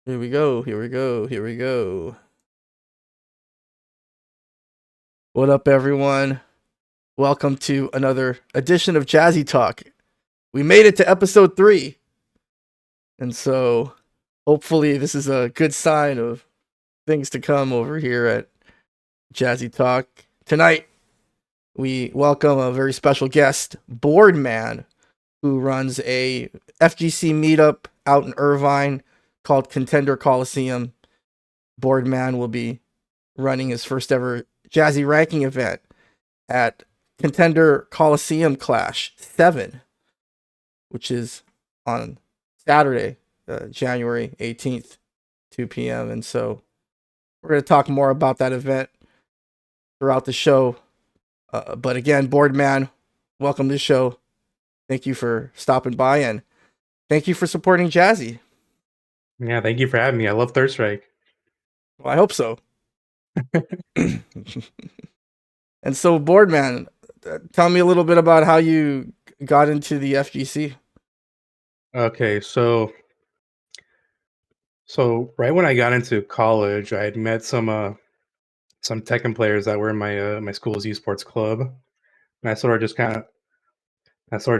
Here we go. Here we go. Here we go. What up, everyone? Welcome to another edition of Jazzy Talk. We made it to episode 3. And so hopefully this is a good sign of things to come over here at Jazzy Talk. Tonight, we welcome a very special guest, Boardman, who runs a FGC meetup out in Irvine called Contender Colosseum. Boardman will be running his first ever Jazzy Ranking event at Contender Colosseum Clash 7, which is on Saturday, January 18th, 2 p.m. And so we're going to talk more about that event throughout the show. But again, Boardman, welcome to the show. Thank you for stopping by and thank you for supporting Jazzy. Yeah, thank you for having me. I love Third Strike. Well, I hope so. And so, Boardman, tell me a little bit about how you got into the FGC. Okay, so right when I got into college, I had met some Tekken players that were in my school's esports club, and I sort of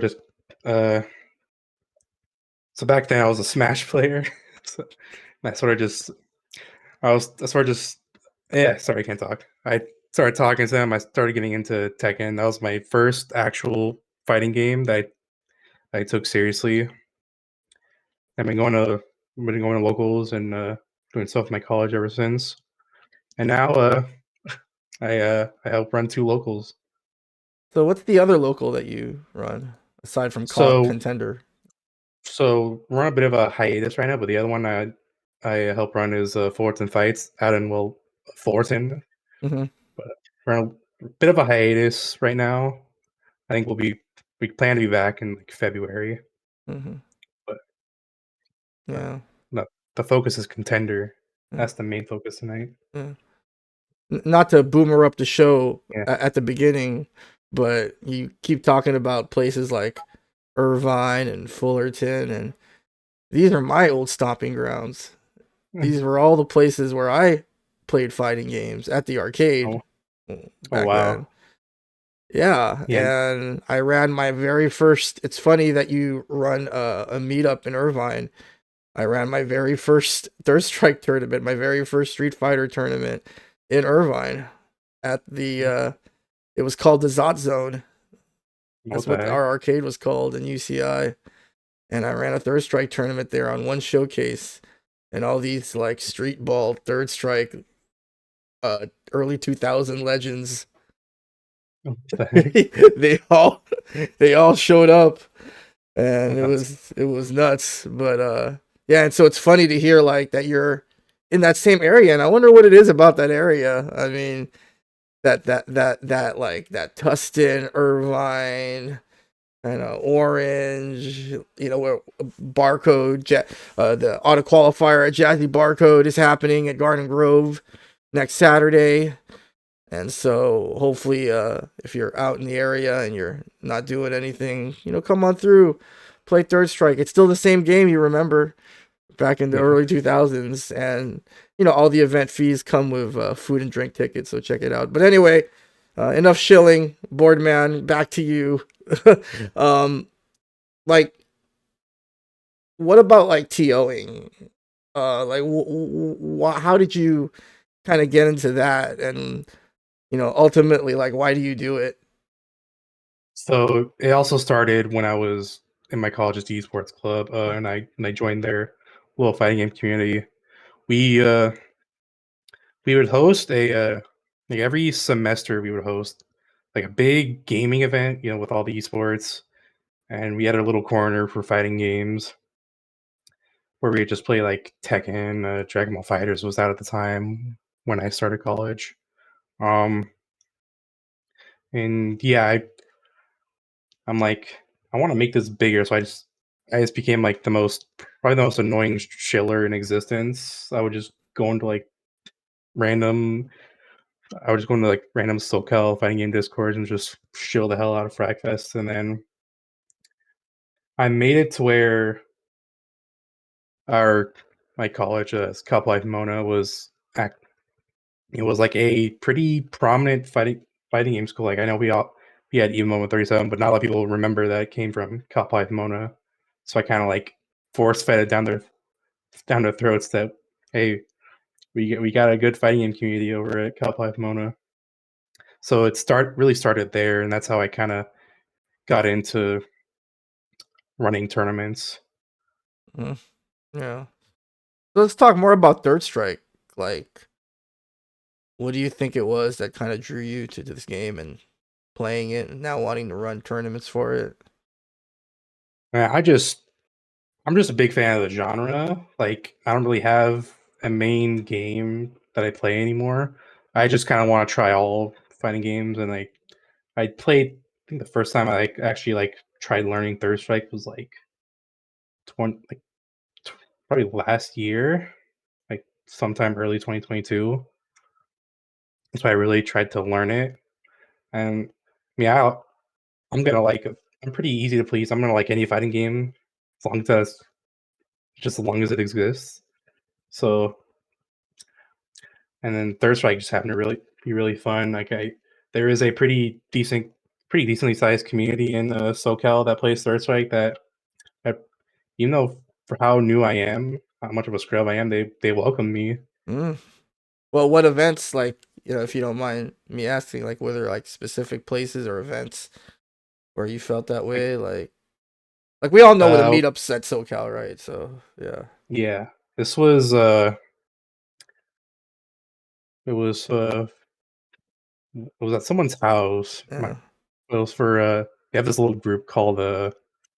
just uh so back then I was a Smash player, so I sort of just I sort of just yeah, sorry, I can't talk. I started talking to them. I started getting into Tekken. That was my first actual fighting game that I took seriously. I've been going to locals and doing stuff in my college ever since. And now I help run two locals. So, what's the other local that you run aside from So Contender? so we're on a bit of a hiatus right now, but the other one I help run is Fullerton Fights out in Fullerton. Mm-hmm. But we're on a bit of a hiatus right now. I think we plan to be back in like February, Mm-hmm. but uh, Yeah. no, the focus is Contender. Yeah. That's the main focus tonight. Yeah. Not to boomer up the show Yeah. at the beginning, but you keep talking about places like Irvine and Fullerton, and these are my old stomping grounds. These were all the places where I played fighting games at the arcade Oh, oh back then. wow. Yeah, Yeah. and I ran my very first. It's funny that you run a meetup in Irvine. I ran my very first Third Strike tournament, my very first Street Fighter tournament in Irvine at the. It was called the Zot Zone. What That's the what heck? our arcade was called in UCI, and I ran a Third Strike tournament there on one showcase, and all these like street ball Third Strike, early 2000 legends. What the heck? they all they all showed up, and it That's was it was nuts. But yeah, and so it's funny to hear like that you're in that same area, and I wonder what it is about that area. I mean, that like that Tustin, Irvine, and Orange, where the auto qualifier at Jazzy Barcode is happening at Garden Grove next Saturday. And so hopefully, if you're out in the area and you're not doing anything, come on through, play Third Strike. It's still the same game you remember back in the yeah. early 2000s. And, all the event fees come with food and drink tickets. So check it out. But anyway, enough shilling. Boardman, back to you. um, like, what about like TOing? Like, how did you kind of get into that? And, ultimately, like, why do you do it? So it also started when I was in my college's esports club, and I joined their little fighting game community. We uh, we would host like every semester we would host like a big gaming event, with all the esports, and we had a little corner for fighting games where we would just play like Tekken. Dragon Ball Fighters was out at the time when I started college. Um, and yeah, I'm like, I want to make this bigger, so I just became like probably the most annoying shiller in existence. Random, I would just go into like random SoCal fighting game discords and just shill the hell out of Fragfest, and then I made it to where our my college, Cal Mona was it was like a pretty prominent fighting game school. Like I know we had Emo 37, but not a lot of people remember that it came from Cal Mona. So I kind of like force fed it down their throats that hey, we got a good fighting game community over at Cal Mona. So really started there, and that's how I kind of got into running tournaments. Mm, yeah. So let's talk more about Third Strike. Like, what do you think it was that kind of drew you to this game and playing it and now wanting to run tournaments for it? I I'm just a big fan of the genre. Like, I don't really have a main game that I play anymore. I just kind of want to try all fighting games, and like, I played. I think the first time I actually tried learning Third Strike was like 20, probably last year, like sometime early 2022. So I really tried to learn it, and yeah, I'm gonna like. I'm pretty easy to please. I'm gonna like any fighting game as long as it exists. So and then Third Strike just happened to be really fun. There is a pretty decently sized community in SoCal that plays Third Strike. That even though for how new I am, how much of a scrub I am, they welcome me. Mm. Well, what events, like, if you don't mind me asking, like, were there like specific places or events where you felt that Like, way? Like we all know what a uh, meetup's at SoCal, right? So yeah. yeah, this it was at someone's house. Yeah. It was for they have this little group called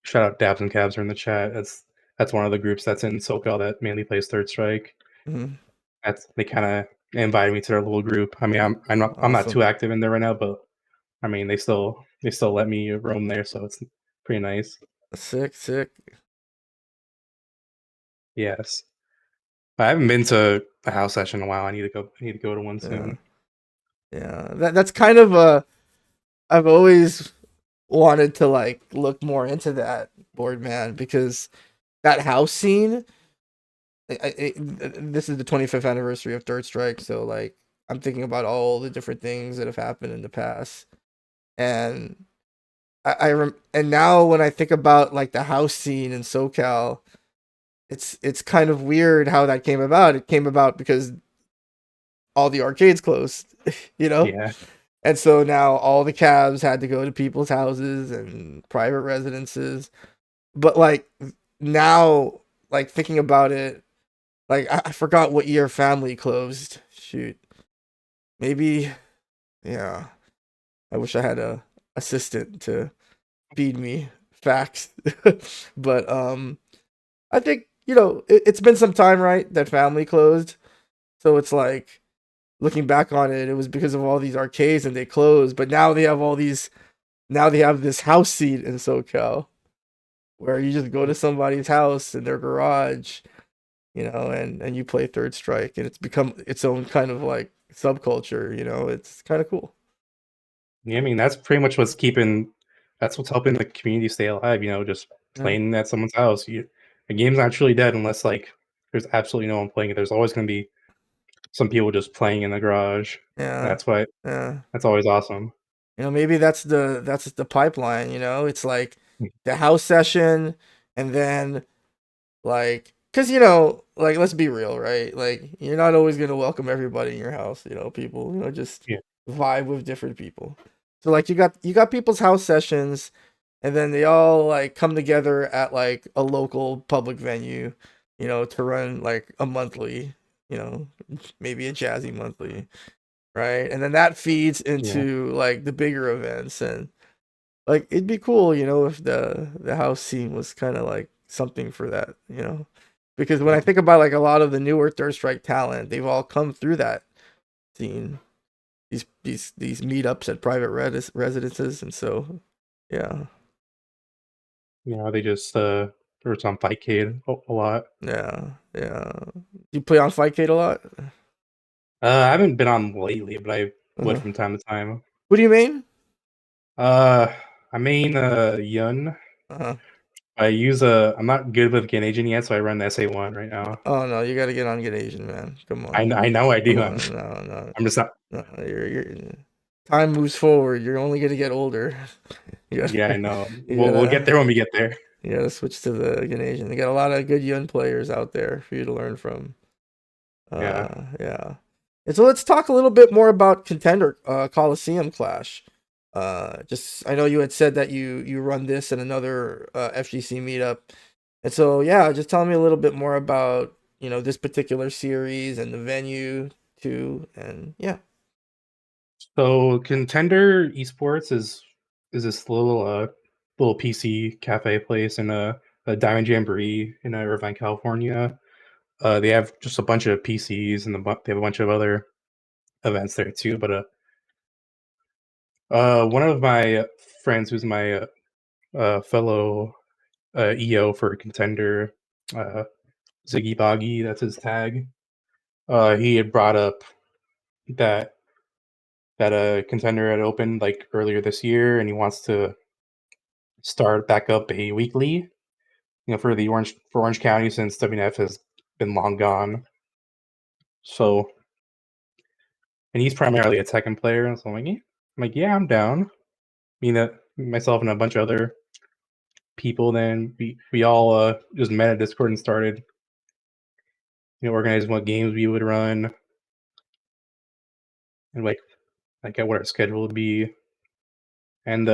shout out Dabs and Cabs are in the chat. That's one of the groups that's in SoCal that mainly plays Third Strike. Hmm. That's they kind of invited me to their little group. I mean, I'm not Awesome. too active in there right now, but I mean, they still let me roam there, so it's pretty nice. Sick, sick. Yes, I haven't been to a house session in a while. I need to go to one Yeah. soon. Yeah. That's kind of I've always wanted to like look more into that, board man, because that house scene. This is the 25th anniversary of Third Strike, so like I'm thinking about all the different things that have happened in the past, and and now when I think about like the house scene in SoCal, it's kind of weird how that came about. It came about because all the arcades closed, you know, Yeah, and so now all the cabs had to go to people's houses and private residences. But like now, like thinking about it, like I forgot what year Family closed. Shoot, maybe, yeah. I wish I had a assistant to feed me facts, but I think it's been some time, right? That Family closed, so it's like looking back on it, it was because of all these arcades and they closed. But now they have all these. Now they have this house seat in SoCal where you just go to somebody's house in their garage, and you play Third Strike, and it's become its own kind of like subculture. It's kind of cool. yeah. I mean, that's pretty much that's what's helping the community stay alive. You know, just Yeah, playing at someone's house. The game's not truly dead unless like there's absolutely no one playing it. There's always going to be some people just playing in the garage. yeah, That's why yeah. that's always awesome. Maybe that's the pipeline. It's like the house session, and then like, cause like let's be real, right? Like you're not always gonna welcome everybody in your house. People, just Yeah, vibe with different people. So like you got people's house sessions, and then they all like come together at like a local public venue, to run like a monthly, you know, maybe a Jazzy monthly, right? And then that feeds yeah, into like the bigger events, and like it'd be cool, if the house scene was kind of like something for that, because when yeah. I think about like a lot of the newer Third Strike talent, they've all come through that scene, these meetups at private residences, and so yeah, You know, they just there was on Fightcade a lot. yeah, yeah. You play on Fightcade a lot? I haven't been on lately, but I would Uh-huh. from time to time. What do you mean? Uh, I mean, Yun. Uh-huh. I'm not good with Ganasian yet, so I run the SA1 right now. Oh no, you got to get on Get Asian, man. Come on, I know I come do. on. No, I'm just not. no. You're time moves forward. You're only gonna get older. You Yeah, I gotta, know. you We'll get gotta, there when we get there. you gotta switch to the Ganasian. They got a lot of good young players out there for you to learn from. Yeah. Yeah. And so let's talk a little bit more about Contender Colosseum Clash. Just I know you had said that you run this and another FGC meetup, and so yeah, just tell me a little bit more about this particular series and the venue too, and yeah. So Contender Esports is this little PC cafe place in a Diamond Jamboree in Irvine, California. They have just a bunch of PCs and they have a bunch of other events there too. But one of my friends who's my fellow EO for Contender, uh, Ziggy Boggy, that's his tag. He had brought up that Contender had opened like earlier this year, and he wants to start back up a weekly, for the Orange County since WNF has been long gone. So, and he's primarily a Tekken player, so I'm like, yeah, I'm down. Me that myself and a bunch of other people. Then we all just met at Discord and started, organizing what games we would run and like at what our schedule would be. And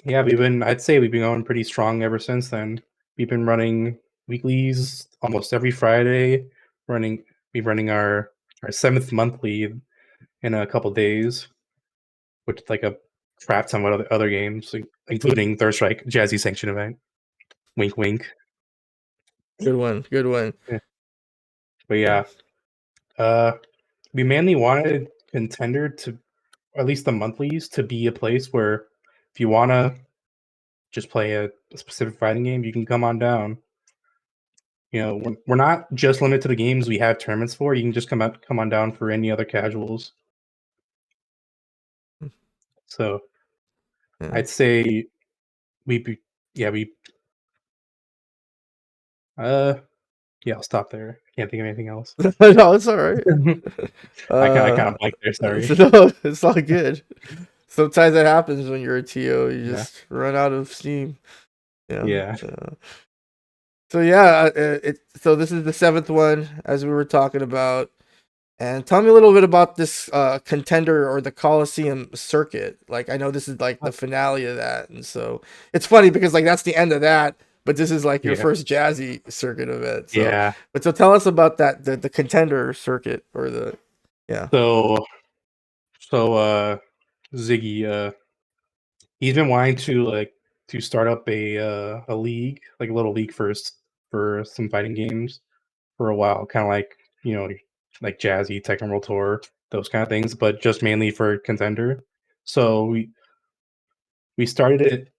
yeah, I'd say we've been going pretty strong ever since then. We've been running weeklies almost every Friday. Running, we're running our seventh monthly in a couple days, which is like a crap ton of other games, including Third Strike Jazzy Sanction event. Wink, wink. Good one, good one. Yeah. But yeah, uh, we mainly wanted Contender to, at least the monthlies, to be a place where if you wanna just play a specific fighting game, you can come on down. We're not just limited to the games we have tournaments for. You can just come on down for any other casuals. So Yeah. I'd say we, be- yeah, we, uh, yeah, I'll stop there. Can't think of anything else. No, it's all right. I kind of like there. Sorry. No, it's all good. Sometimes that happens when you're a TO. You Yeah. just run out of steam. Yeah. Yeah. So yeah, so this is the seventh one, as we were talking about. And tell me a little bit about this Contender or the Colosseum Circuit. Like I know this is like the finale of that, and so it's funny because like that's the end of that, but this is like your Yeah. first Jazzy Circuit event. So, Yeah. but so tell us about that the Contender Circuit or the yeah. So Ziggy, he's been wanting to start up a league, like a little league first for some fighting games for a while, kind of you know like Jazzy, Tekken World Tour, those kind of things, but just mainly for Contender. So we started it.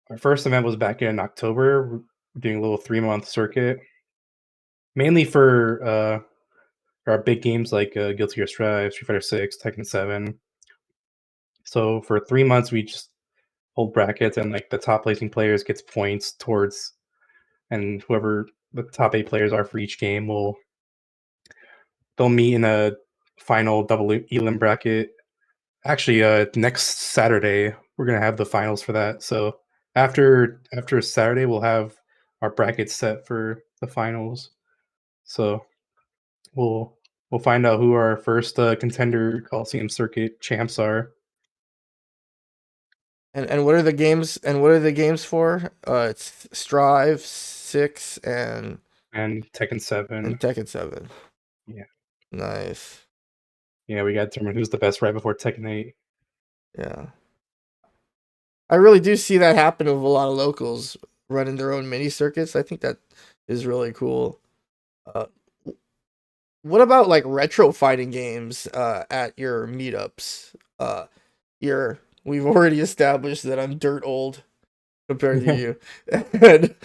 Our first event was back in October. We're doing a little 3-month circuit, mainly for our big games like Guilty Gear Strive, Street Fighter 6, Tekken 7. So for 3 months, we just hold brackets, and like the top placing players gets points towards, and whoever the top 8 players are for each game they'll meet in a final double elim bracket. Actually, next Saturday we're gonna have the finals for that. So after Saturday, we'll have our brackets set for the finals. So we'll we'll find out who our first Contender Coliseum Circuit champs are. And what are the games? And what are the games for? It's Strive 6 And Tekken and 7. Tekken 7. Yeah, Nice. yeah, we got to determine who's the best right before Tekken 8. Yeah. I really do see that happen with a lot of locals running their own mini circuits. I think that is really cool. Uh, what about like retro fighting games at your meetups? We've already established that I'm dirt old compared to you. And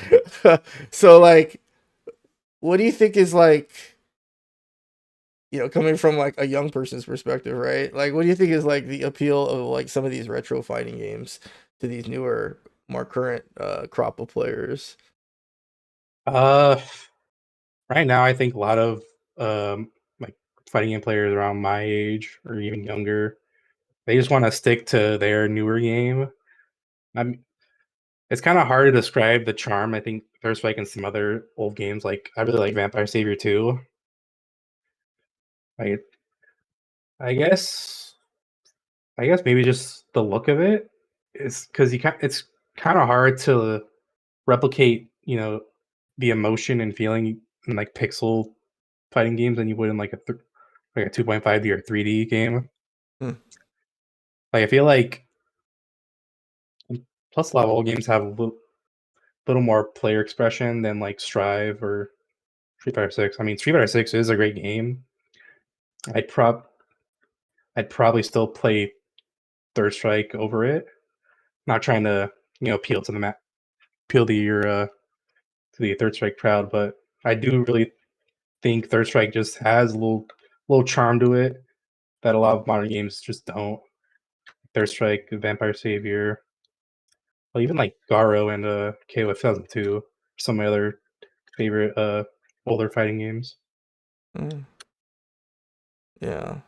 so like what do you think is like, coming from like a young person's perspective, right? Like what do you think is like the appeal of like some of these retro fighting games to these newer more current crop of players? Uh, right now, I think a lot of like fighting game players around my age or even younger, they just want to stick to their newer game. I'm. It's kind of hard to describe the charm. I think there's like in some other old games, like I really like Vampire Savior 2. I I guess I guess maybe just the look of it is because it's kind of hard to replicate, the emotion and feeling in like pixel fighting games than you would in like a 2.5D or 3D game. Hmm. Like I feel like plus level games have a little more player expression than like Strive or Street Fighter 6. I mean, Street Fighter 6 is a great game. I'd prob I'd probably still play Third Strike over it. Not trying to, appeal to appeal to the Third Strike crowd, but I do really think Third Strike just has a little charm to it that a lot of modern games just don't. Third Strike, Vampire Savior, well, even like Garo and KOF 2002, some of my other favorite older fighting games. Mm, yeah.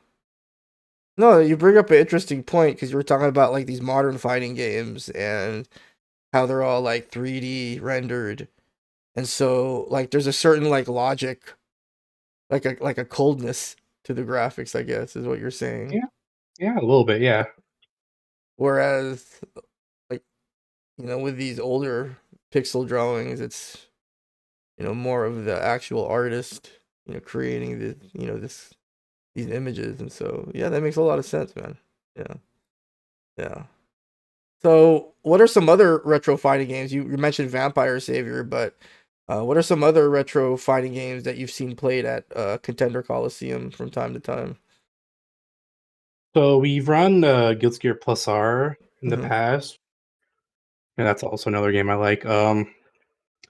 No, you bring up an interesting point because you were talking about like these modern fighting games and how they're all like 3D rendered. And so like there's a certain like logic, like a coldness to the graphics, I guess, is what you're saying. Yeah, yeah, a little bit, yeah. Whereas like, with these older pixel drawings, it's, more of the actual artist, creating these images. And so yeah, that makes a lot of sense, man. Yeah. Yeah. So, what are some other retro fighting games? You mentioned Vampire Savior, but what are some other retro fighting games that you've seen played at Contender Colosseum from time to time? So we've run Guilty Gear Plus R in the Hmm. past, and that's also another game I like.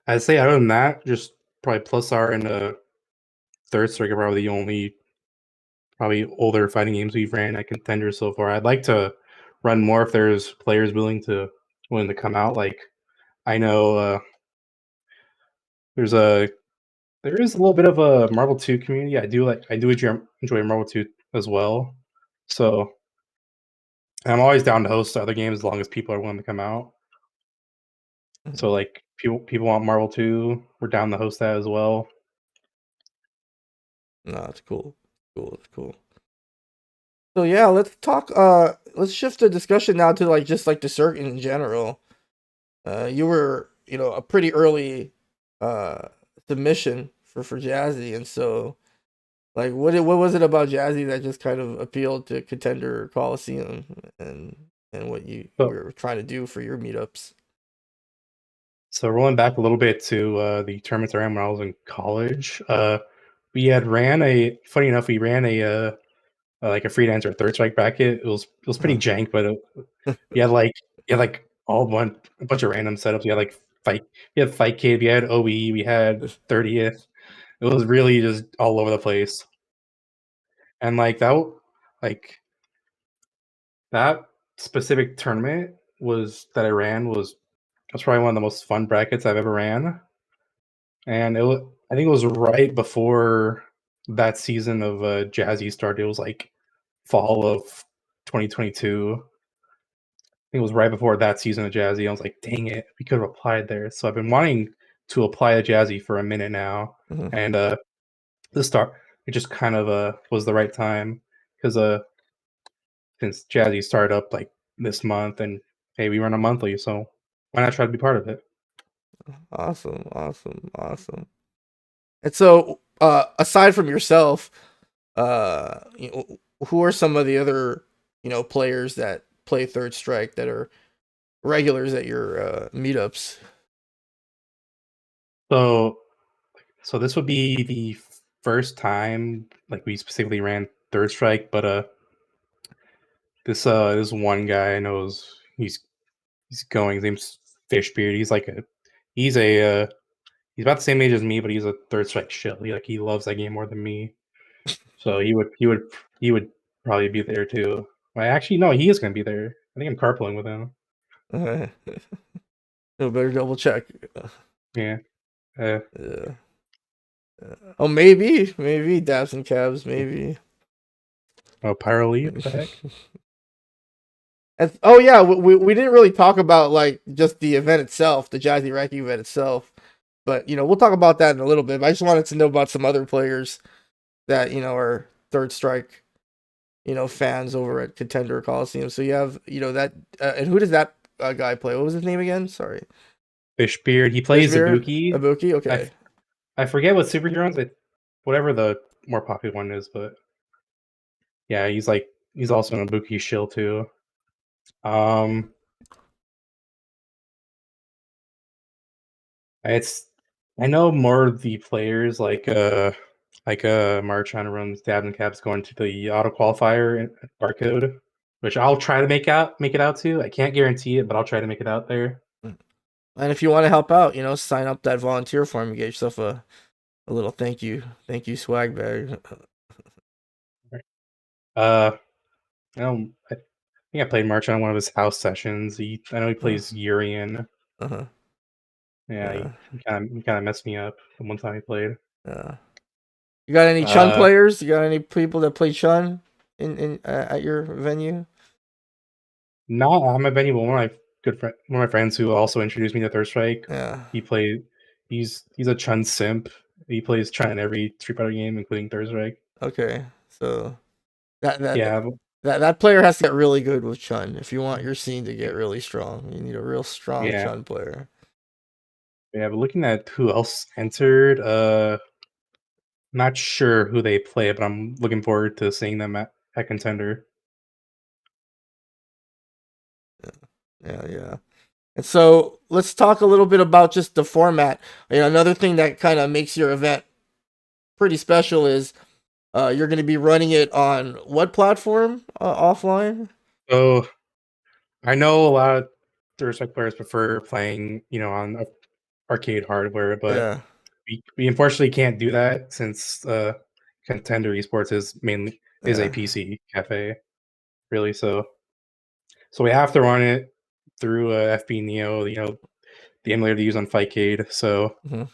I'd say other than that, just probably Plus R and Third Strike are probably the only probably older fighting games we've ran at Contender so far. I'd like to run more if there's players willing to come out. Like I know there's a there is a little bit of a Marvel 2 community. I do enjoy Marvel 2 as well. So I'm always down to host other games as long as people are willing to come out. So Hmm. like people want Marvel 2, we're down to host that as well. No, it's cool. Cool. It's cool. So yeah, let's talk. Let's shift the discussion now to like just like the circuit in general. You were, a pretty early uh submission for Jazzy, and so like, what was it about Jazzy that just kind of appealed to Contender Coliseum and what you So were trying to do for your meetups? so rolling back a little bit to the tournaments I ran when I was in college. We had ran a funny enough, we ran like a freelancer third strike bracket. It was pretty Uh, jank, but you had like all a bunch of random setups. You had like fight, we had Fight Kid, we had OE, we had 30th. It was really just all over the place. And like that specific tournament was that I ran was probably one of the most fun brackets I've ever ran. And I think it was right before that season of Jazzy started. It was like fall of 2022. It was right before that season of Jazzy. I was like, dang it, we could have applied there. So I've been wanting to apply to Jazzy for a minute now, mhm. and the start it just kind of was the right time because since Jazzy started up like this month, and hey, we run a monthly, so why not try to be part of it? Awesome, awesome, awesome. And so, aside from yourself, who are some of the other, players that play Third Strike that are regulars at your meetups? So so this would be the first time like we specifically ran Third Strike, but this one guy I know he's going. His name's Fishbeard. He's a he's about the same age as me, but he's a Third Strike shill. He loves that game more than me. So he would probably be there too. Well, actually, no, he is gonna be there. I think I'm carpooling with him. No, better double check. Yeah. Uh, Uh, oh, maybe dabs and cabs, maybe. oh, Pyro Elite, what the heck? Oh yeah, we didn't really talk about like just the event itself, the Jazzy Ranking event itself, but we'll talk about that in a little bit. But I just wanted to know about some other players that are Third Strike fans over at Contender Colosseum. So you have that, and who does that guy play? What was his name again? Sorry, Fishbeard. He plays Fishbeard, Ibuki. Ibuki. I, Okay, f- I forget what superheroes, whatever the more popular one is, but yeah, he's also an Ibuki shill too. Um, it's I know more of the players Marchon runs Dabs and Caps going to the auto qualifier in barcode, which I'll try to make it out to. I can't guarantee it, but I'll try to make it out there. and if you want to help out, sign up that volunteer form and get yourself a little thank you swag bag. Uh, I think I played March on one of his house sessions. I know he Uh plays Urian. huh. Yeah, Yeah. he kind of messed me up the one time he played. Yeah. You got any Chun Uh, players? You got any people that play Chun in at your venue? not on my venue, but one of my friends who also introduced me to Third Strike. Yeah. He played. He's a Chun simp. He plays Chun in every Street Fighter game, including Third Strike. Okay. So that that Yeah, that player has to get really good with Chun if you want your scene to get really strong. You need a real strong yeah, Chun player. yeah. But looking at who else entered, not sure who they play, but I'm looking forward to seeing them at Contender. Yeah, yeah. And so let's talk a little bit about just the format. Another thing that kind of makes your event pretty special is you're going to be running it on what platform offline? So I know a lot of Third Strike players prefer playing, on arcade hardware, but Yeah. we unfortunately can't do that since Contender Esports is a Yeah. PC cafe, really. So we have to run it through FB Neo, the emulator they use on Fightcade. So Hmm.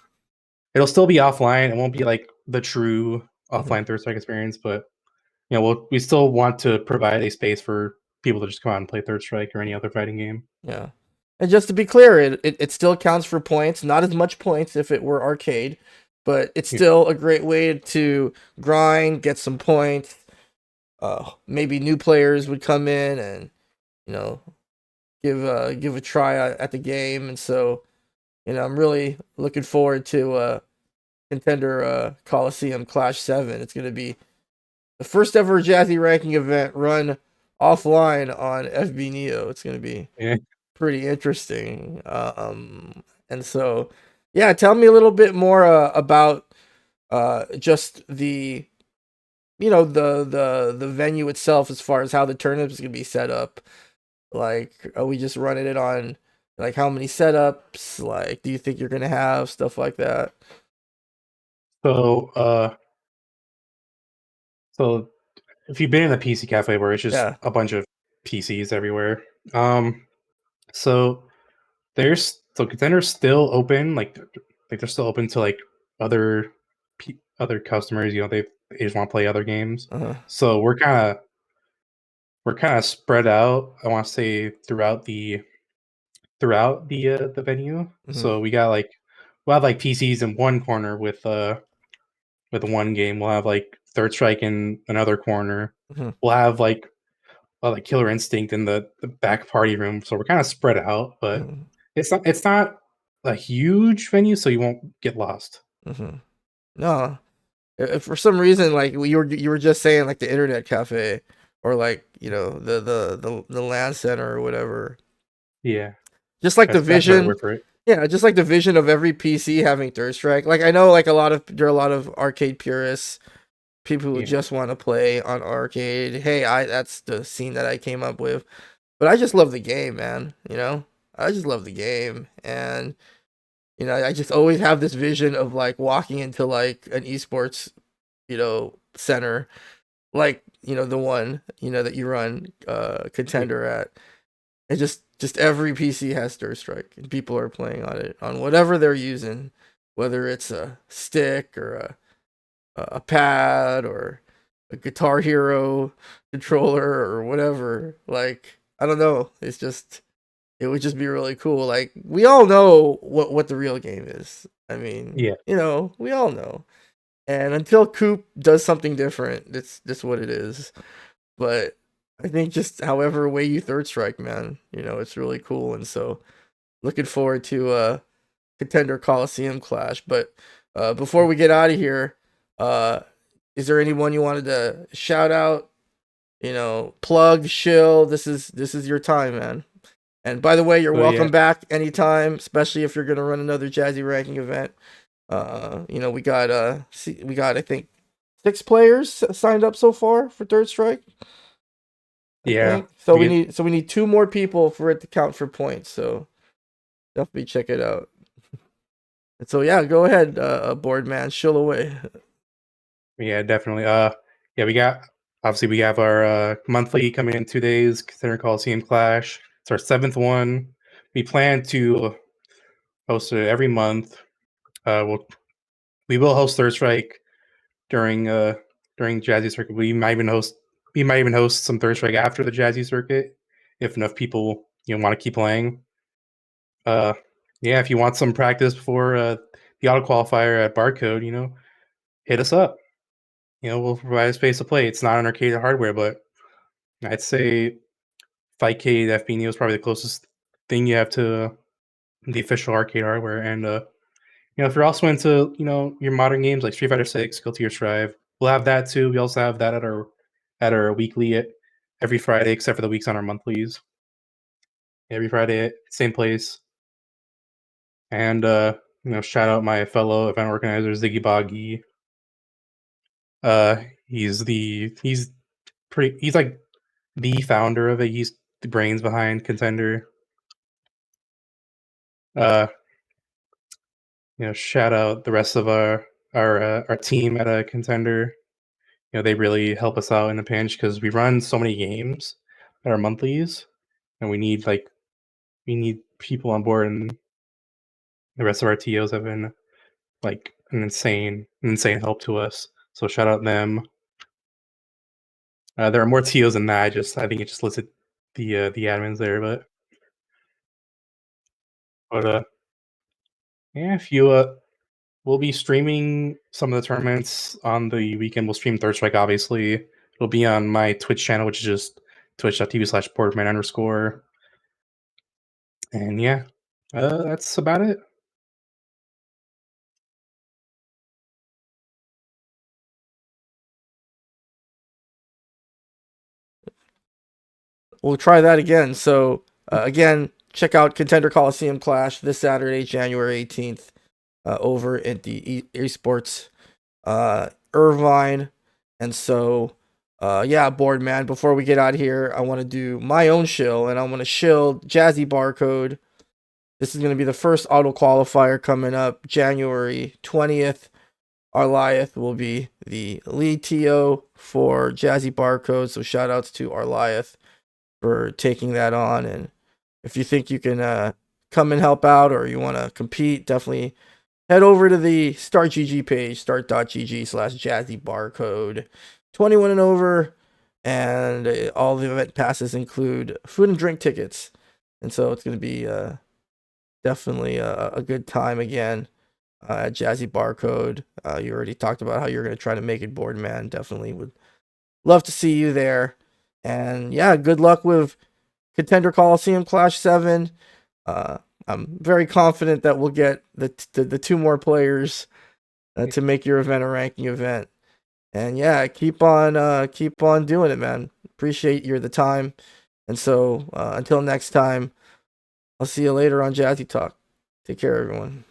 it'll still be offline. It won't be like the true Hmm. offline Third Strike experience, but we still want to provide a space for people to just come out and play Third Strike or any other fighting game. Yeah. And just to be clear, it still counts for points. Not as much points if it were arcade, but it's Yeah. still a great way to grind, get some points. Maybe new players would come in and you know give a try at the game, and so I'm really looking forward to Contender Colosseum Clash 7. It's going to be the first ever Jazzy Ranking event run offline on FB Neo. It's going to be Yeah. pretty interesting. And so, yeah, tell me a little bit more about just the venue itself as far as how the tournament is going to be set up. Like, are we just running it on like how many setups? Like, do you think you're going to have stuff like that? So so if you've been in a PC cafe where it's just Yeah. a bunch of PCs everywhere, so Contender's still open, like they're still open to like other other customers. They just want to play other games. Uh-huh. So we're kind of spread out. I want to say throughout the venue. Mhm. So we'll have like PCs in one corner with one game. We'll have like Third Strike in another corner. Mhm. We'll have like Killer Instinct in the back party room. So we're kind of spread out, but Mhm. it's not a huge venue, so you won't get lost. Mhm. No, if for some reason like you were just saying like the internet cafe or like the land center or whatever, Yeah, just like the that's the right vision. word for it. Yeah, just like the vision of every PC having Third Strike. Like I know like there are a lot of arcade purists, people who Yeah, just want to play on arcade. Hey, I that's the scene that I came up with. But I just love the game, man, I just love the game, and I just always have this vision of like walking into like an esports, center, like, the one, that you run Contender at. And just every PC has Third Strike, and people are playing on it on whatever they're using, whether it's a stick or a pad or a Guitar Hero controller or whatever. Like, I don't know. It would just be really cool. Like, we all know what the real game is. I mean, Yeah. we all know. And until Coop does something different, that's just what it is. But I think just however way you Third Strike, man, it's really cool. And so looking forward to Contender Colosseum Clash. But before we get out of here, uh, is there anyone you wanted to shout out? Plug, shill. This is your time, man. And by the way, you're So yeah, welcome back anytime, especially if you're gonna run another Jazzy Ranking event. We got I think 6 players signed up so far for Third Strike. I yeah, think so. we We get need 2 more people for it to count for points. So definitely check it out. And so yeah, go ahead, board man, shill away. yeah, definitely. Yeah, we have our monthly coming in 2 days, Contender Colosseum Clash. It's our 7th one. We plan to host it every month. We will host Third Strike during Jazzy Circuit. We might even host some Third Strike after the Jazzy Circuit if enough people want to keep playing. Uh, yeah, if you want some practice before the auto qualifier at Barcode, hit us up. We'll provide a space to play. It's not on arcade hardware, but I'd say 5K FB Neo is probably the closest thing you have to the official arcade hardware. And if you're also into your modern games like Street Fighter 6, Guilty Gear Strive, we'll have that too. We also have that at our weekly every Friday, except for the weeks on our monthlies. Every Friday, same place. And shout out my fellow event organizer Ziggy Boggy. He's like the founder of it. He's the brains behind Contender. Uh, shout out the rest of our team at a Contender. They really help us out in a pinch because we run so many games at our monthlies, and we need people on board, and the rest of our TOs have been like an insane help to us. So shout out them. There are more TOs than that. I think it just listed the admins there, but yeah, if you we'll be streaming some of the tournaments on the weekend. We'll stream Third Strike, obviously. It'll be on my Twitch channel, which is just twitch.tv/boardman_. And yeah, that's about it. We'll try that again. So again, check out Contender Colosseum Clash this Saturday, January 18th, over at the eSports Irvine. And so yeah, board man, before we get out of here, I want to do my own shill, and I want to shill Jazzy Barcode. This is going to be the first auto qualifier coming up January 20th. Arliath will be the lead TO for Jazzy Barcode. So shout outs to Arliath for taking that on. And if you think you can come and help out or you want to compete, definitely head over to the Start GG page, start.gg/Jazzy Barcode. 21 and over, and all the event passes include food and drink tickets. And so it's going to be definitely a good time again at Jazzy Barcode. You already talked about how you're going to try to make it, board man. Definitely would love to see you there. And yeah, good luck with Contender Colosseum Clash 7. I'm very confident that we'll get the 2 more players to make your event a ranking event. And yeah, keep on doing it, man. Appreciate the time. And so until next time, I'll see you later on Jazzy Talk. Take care, everyone.